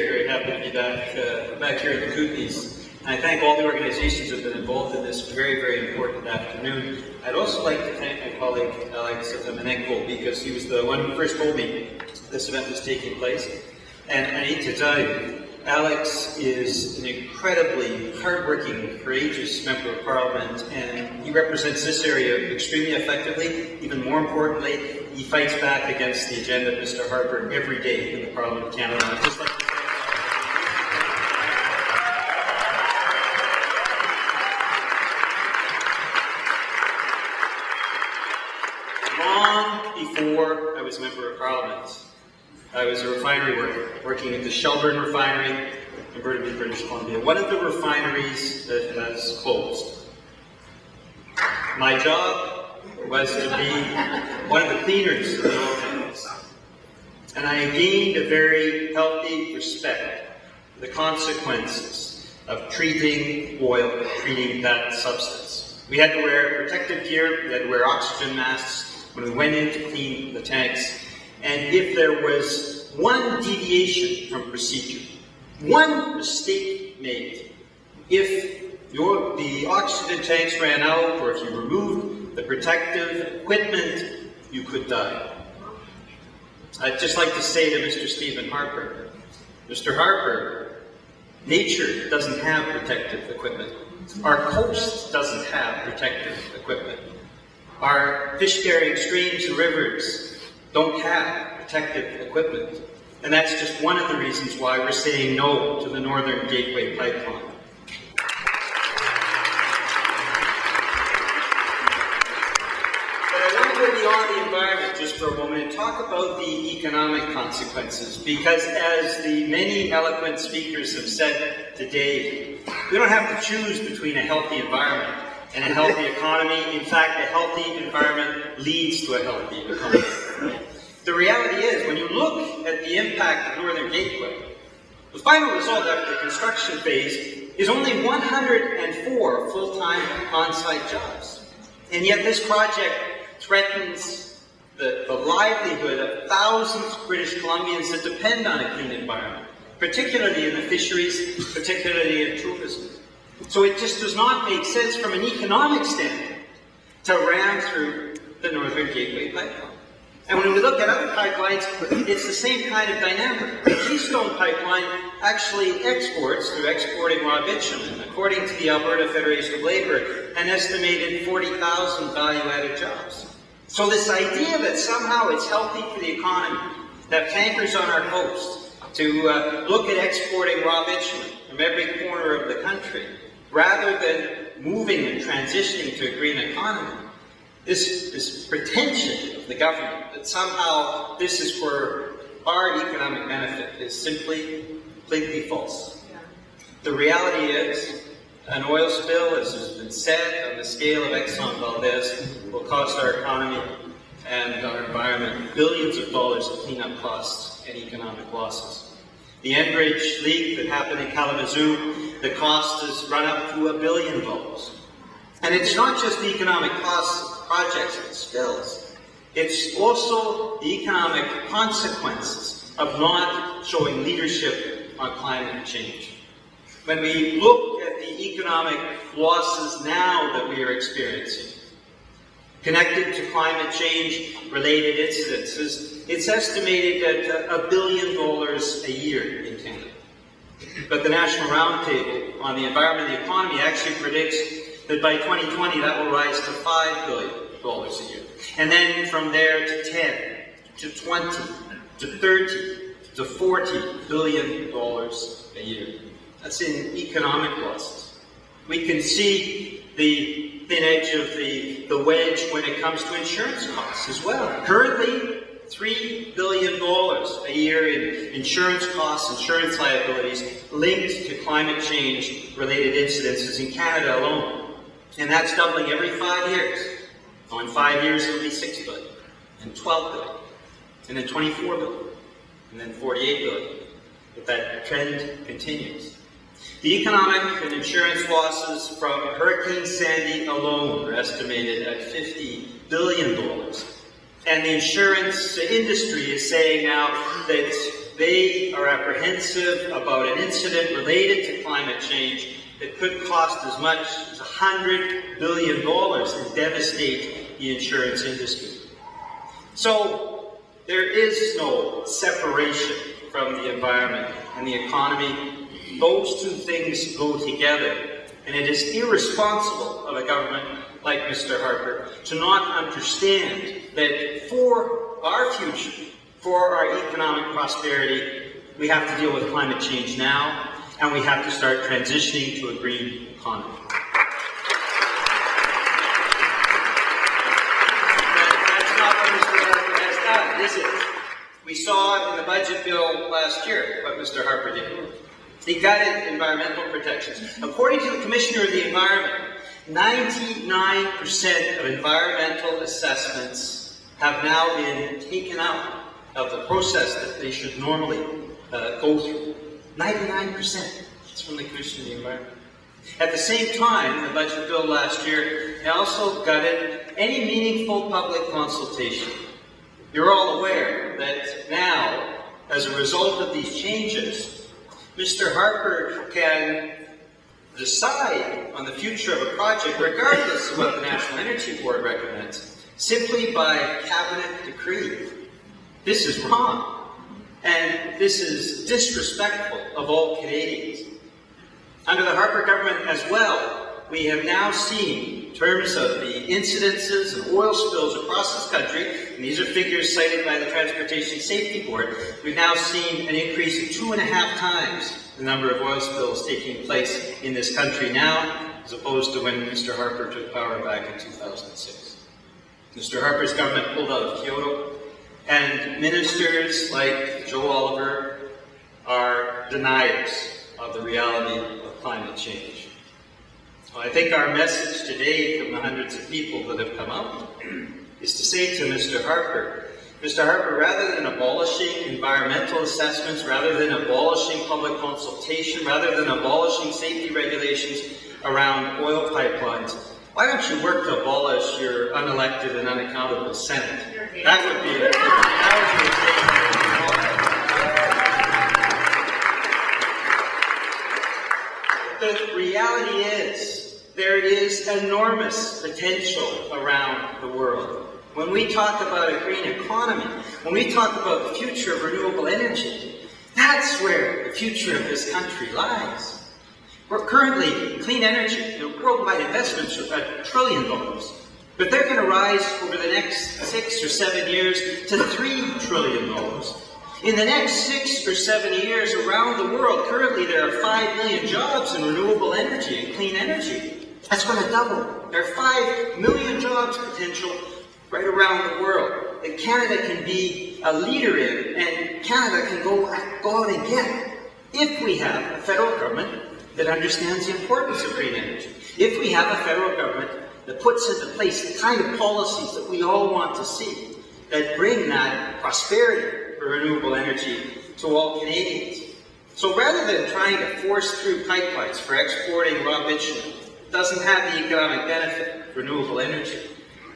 Very happy to be back here in the Kootenays. I thank all the organizations that have been involved in this very, very important afternoon. I'd also like to thank my colleague Alex Menenko, because he was the one who first told me this event was taking place. And I need to tell you, Alex is an incredibly hardworking, courageous member of Parliament, and he represents this area extremely effectively. Even more importantly, he fights back against the agenda of Mr. Harper every day in the Parliament of Canada. I'd just like to before I was a member of Parliament, I was a refinery worker, working at the Shelburne refinery in Burnaby, British Columbia, one of the refineries that has closed. My job was to be one of the cleaners of the oil tanks, and I gained a very healthy respect for the consequences of treating oil, treating that substance. We had to wear protective gear, we had to wear oxygen masks when we went in to clean the tanks, and if there was one deviation from procedure, one mistake made, if the oxygen tanks ran out, or if you removed the protective equipment, you could die. I'd just like to say to Mr. Stephen Harper, Mr. Harper, nature doesn't have protective equipment. Our coast doesn't have protective equipment. Our fish-carrying streams and rivers don't have protective equipment. And that's just one of the reasons why we're saying no to the Northern Gateway Pipeline. But I want to go beyond the environment just for a moment and talk about the economic consequences, because as the many eloquent speakers have said today, we don't have to choose between a healthy environment and a healthy economy. In fact, a healthy environment leads to a healthy economy. The reality is, when you look at the impact of Northern Gateway, the final result after the construction phase is only 104 full-time on-site jobs. And yet this project threatens the livelihood of thousands of British Columbians that depend on a clean environment, particularly in the fisheries, particularly in tourism. So it just does not make sense from an economic standpoint to ram through the Northern Gateway Pipeline. And when we look at other pipelines, it's the same kind of dynamic. The Keystone Pipeline actually exports, through exporting raw bitumen, according to the Alberta Federation of Labour, an estimated 40,000 value-added jobs. So this idea that somehow it's healthy for the economy to have tankers on our coast, to look at exporting raw bitumen from every corner of the country, rather than moving and transitioning to a green economy, this pretension of the government that somehow this is for our economic benefit is simply completely false. The reality is, an oil spill, as has been said, on the scale of Exxon Valdez, will cost our economy and our environment billions of dollars of cleanup costs and economic losses. The Enbridge leak that happened in Kalamazoo, the cost has run up to $1 billion. And it's not just the economic costs of projects and spills, it's also the economic consequences of not showing leadership on climate change. When we look at the economic losses now that we are experiencing, connected to climate change related incidences, it's estimated at $1 billion a year in Canada. But the National Roundtable on the Environment and the Economy actually predicts that by 2020 that will rise to $5 billion a year. And then from there to 10, to 20, to 30, to $40 billion a year. That's in economic losses. We can see the thin edge of the wedge when it comes to insurance costs as well. Currently, $3 billion a year in insurance costs, insurance liabilities linked to climate change related incidences in Canada alone. And that's doubling every 5 years. So in 5 years it'll be $6 billion, and $12 billion, and then $24 billion, and then $48 billion. But that trend continues. The economic and insurance losses from Hurricane Sandy alone are estimated at $50 billion. And the insurance industry is saying now that They are apprehensive about an incident related to climate change that could cost as much as $100 billion and devastate the insurance industry. So there is no separation from the environment and the economy. Those two things go together, and it is irresponsible of a government like Mr. Harper to not understand that for our future, for our economic prosperity, we have to deal with climate change now, and we have to start transitioning to a green economy. That's not what Mr. Harper has done, is it? We saw in the budget bill last year what Mr. Harper did. He gutted environmental protections. According to the Commissioner of the Environment, 99% of environmental assessments have now been taken out of the process that they should normally go through. 99%. It's from the Commissioner of the Environment. At the same time, the budget bill last year also gutted any meaningful public consultation. You're all aware that now, as a result of these changes, Mr. Harper can decide on the future of a project regardless of what the National Energy Board recommends, simply by cabinet decree. This is wrong, and this is disrespectful of all Canadians. Under the Harper government as well, we have now seen, in terms of the incidences of oil spills across this country, and these are figures cited by the Transportation Safety Board, we've now seen an increase of 2.5 times the number of oil spills taking place in this country now, as opposed to when Mr. Harper took power back in 2006. Mr. Harper's government pulled out of Kyoto, and ministers like Joe Oliver are deniers of the reality of climate change. Well, I think our message today from the hundreds of people that have come out is to say to Mr. Harper, rather than abolishing environmental assessments, rather than abolishing public consultation, rather than abolishing safety regulations around oil pipelines, why don't you work to abolish your unelected and unaccountable Senate? That would be the reality is, there is enormous potential around the world. When we talk about a green economy, when we talk about the future of renewable energy, that's where the future of this country lies. We're currently, clean energy, worldwide investments are $1 trillion, but they're going to rise over the next 6 or 7 years to $3 trillion. In the next 6 or 7 years around the world, currently there are 5 million jobs in renewable energy and clean energy. That's going to double. There are 5 million jobs potential right around the world that Canada can be a leader in, and Canada can go out and get if we have a federal government that understands the importance of green energy. If we have a federal government that puts into place the kind of policies that we all want to see, that bring that prosperity for renewable energy to all Canadians. So rather than trying to force through pipelines for exporting raw bitumen, doesn't have the economic benefit of renewable energy.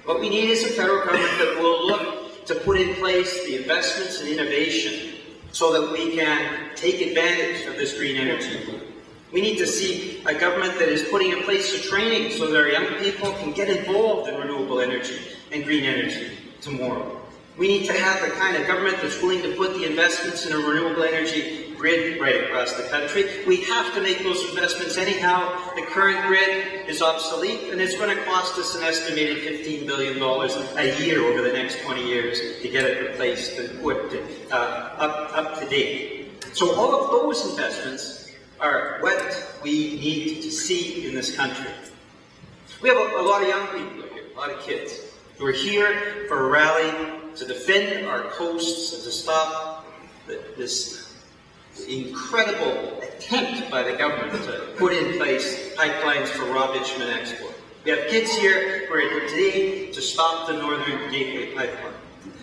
What we need is a federal government that will look to put in place the investments and innovation so that we can take advantage of this green energy boom. We need to see a government that is putting in place the training so that our young people can get involved in renewable energy and green energy tomorrow. We need to have the kind of government that's willing to put the investments in a renewable energy grid right across the country. We have to make those investments anyhow. The current grid is obsolete, and it's going to cost us an estimated $15 billion a year over the next 20 years to get it replaced and put up to date. So all of those investments are what we need to see in this country. We have a lot of young people here, a lot of kids, who are here for a rally to defend our coasts and to stop this incredible attempt by the government to put in place pipelines for raw bitumen export. We have kids here who are here today to stop the Northern Gateway pipeline.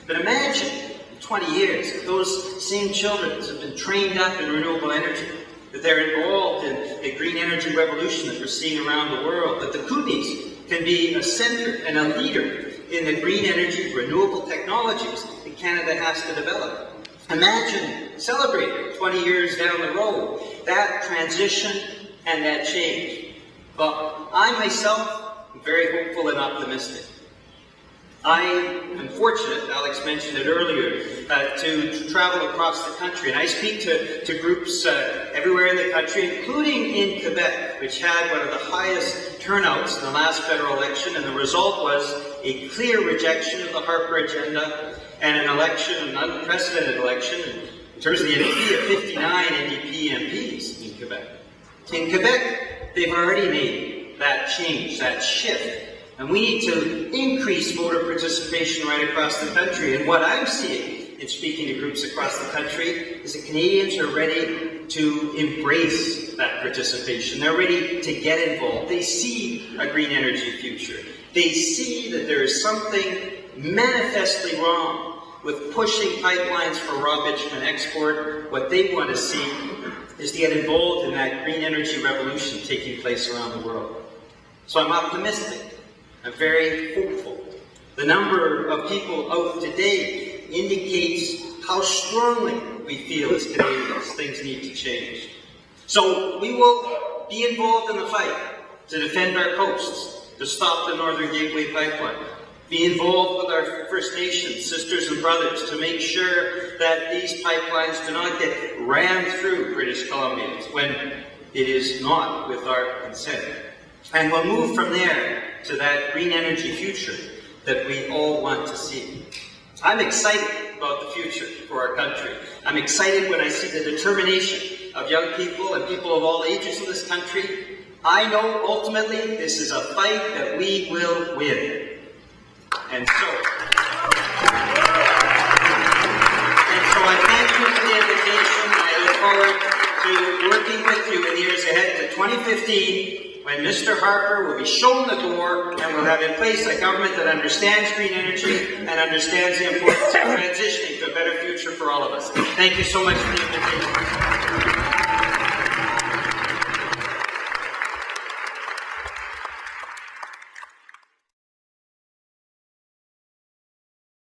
But imagine, in 20 years, if those same children have been trained up in renewable energy, that they're involved in the green energy revolution that we're seeing around the world, that the Kootenays can be a center and a leader in the green energy renewable technologies that Canada has to develop. Imagine, celebrate 20 years down the road, that transition and that change. But I myself am very hopeful and optimistic. I am fortunate, Alex mentioned it earlier, to travel across the country, and I speak to groups everywhere in the country, including in Quebec, which had one of the highest turnouts in the last federal election, and the result was a clear rejection of the Harper agenda and an election, an unprecedented election, in terms of the NDP, of 59 NDP MPs in Quebec. In Quebec, they've already made that change, that shift. And we need to increase voter participation right across the country. And what I'm seeing in speaking to groups across the country is that Canadians are ready to embrace that participation. They're ready to get involved. They see a green energy future. They see that there is something manifestly wrong with pushing pipelines for raw bitumen export. What they want to see is to get involved in that green energy revolution taking place around the world. So I'm optimistic. I'm very hopeful. The number of people out today indicates how strongly we feel as Canadians things need to change. So we will be involved in the fight to defend our coasts, to stop the Northern Gateway Pipeline, be involved with our First Nations sisters and brothers to make sure that these pipelines do not get rammed through British Columbia when it is not with our consent. And we'll move from there to that green energy future that we all want to see. I'm excited about the future for our country. I'm excited when I see the determination of young people and people of all ages in this country. I know ultimately this is a fight that we will win. And so I thank you for the invitation. I look forward to working with you in the years ahead to 2015, when Mr. Harper will be shown the door and will have in place a government that understands green energy and understands the importance of transitioning to a better future for all of us. Thank you so much for the invitation.